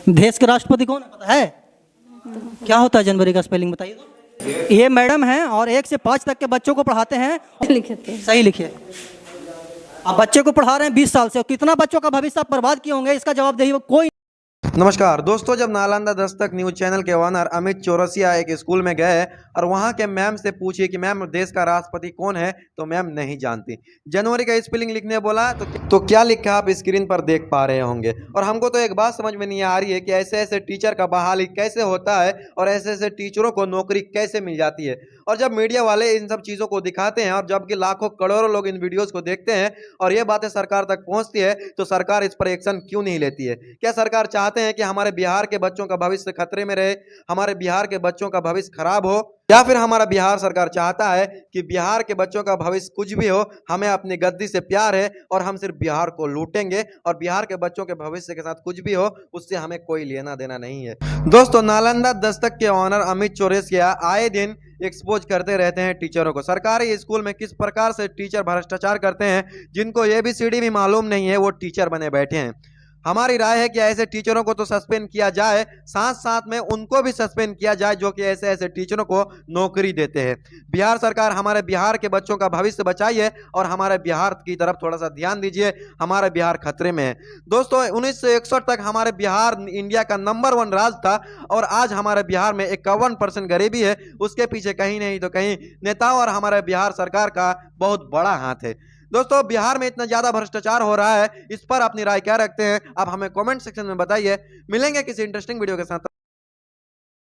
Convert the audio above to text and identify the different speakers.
Speaker 1: देश के राष्ट्रपति कौन है पता है? क्या होता है जनवरी का स्पेलिंग बताइए तो। ये मैडम हैं और 1 से 5 तक के बच्चों को पढ़ाते हैं।
Speaker 2: लिखे थे।
Speaker 1: सही लिखिए। आप बच्चे को पढ़ा रहे हैं 20 साल से, और कितना बच्चों का भविष्य आप बर्बाद किए होंगे, इसका जवाब दही कोई।
Speaker 3: नमस्कार दोस्तों, जब नालंदा दस्तक न्यूज चैनल के ओनर अमित चौरसिया एक स्कूल में गए और वहां के मैम से पूछे कि मैम देश का राष्ट्रपति कौन है, तो मैम नहीं जानती। जनवरी का स्पेलिंग लिखने बोला तो क्या लिखा आप स्क्रीन पर देख पा रहे होंगे। और हमको तो एक बात समझ में नहीं आ रही है कि ऐसे ऐसे टीचर का बहाली कैसे होता है और ऐसे ऐसे टीचरों को नौकरी कैसे मिल जाती है। और जब मीडिया वाले इन सब चीज़ों को दिखाते हैं और जबकि लाखों करोड़ों लोग इन वीडियोज़ को देखते हैं और ये बातें सरकार तक पहुंचती है, तो सरकार इस पर एक्शन क्यों नहीं लेती है? क्या सरकार चाहते हैं कि हमारे बिहार के बच्चों का भविष्य खतरे में रहे, हमारे बिहार के बच्चों का भविष्य खराब हो, या फिर हमारा बिहार सरकार चाहता है कि बिहार के बच्चों का भविष्य कुछ भी हो, हमें अपनी गद्दी से प्यार है और हम सिर्फ बिहार को लूटेंगे और बिहार के बच्चों के भविष्य के साथ कुछ भी हो उससे हमें कोई लेना देना नहीं है। दोस्तों, नालंदा दस्तक के ऑनर अमित चौरसिया आए दिन एक्सपोज करते रहते हैं टीचरों को। सरकारी स्कूल में किस प्रकार से टीचर भ्रष्टाचार करते हैं, जिनको ABCD भी मालूम नहीं है, वो टीचर बने बैठे हैं। हमारी राय है कि ऐसे टीचरों को तो सस्पेंड किया जाए, साथ साथ में उनको भी सस्पेंड किया जाए जो कि ऐसे ऐसे टीचरों को नौकरी देते हैं। बिहार सरकार हमारे बिहार के बच्चों का भविष्य बचाइए और हमारे बिहार की तरफ थोड़ा सा ध्यान दीजिए। हमारा बिहार खतरे में है। दोस्तों, 1961 तक हमारे बिहार इंडिया का नंबर 1 राज्य था और आज हमारे बिहार में 51% गरीबी है। उसके पीछे कहीं नहीं तो कहीं नेताओं और हमारे बिहार सरकार का बहुत बड़ा हाथ है। दोस्तों, बिहार में इतना ज्यादा भ्रष्टाचार हो रहा है, इस पर अपनी राय क्या रखते हैं आप हमें कमेंट सेक्शन में बताइए। मिलेंगे किसी इंटरेस्टिंग वीडियो के साथ।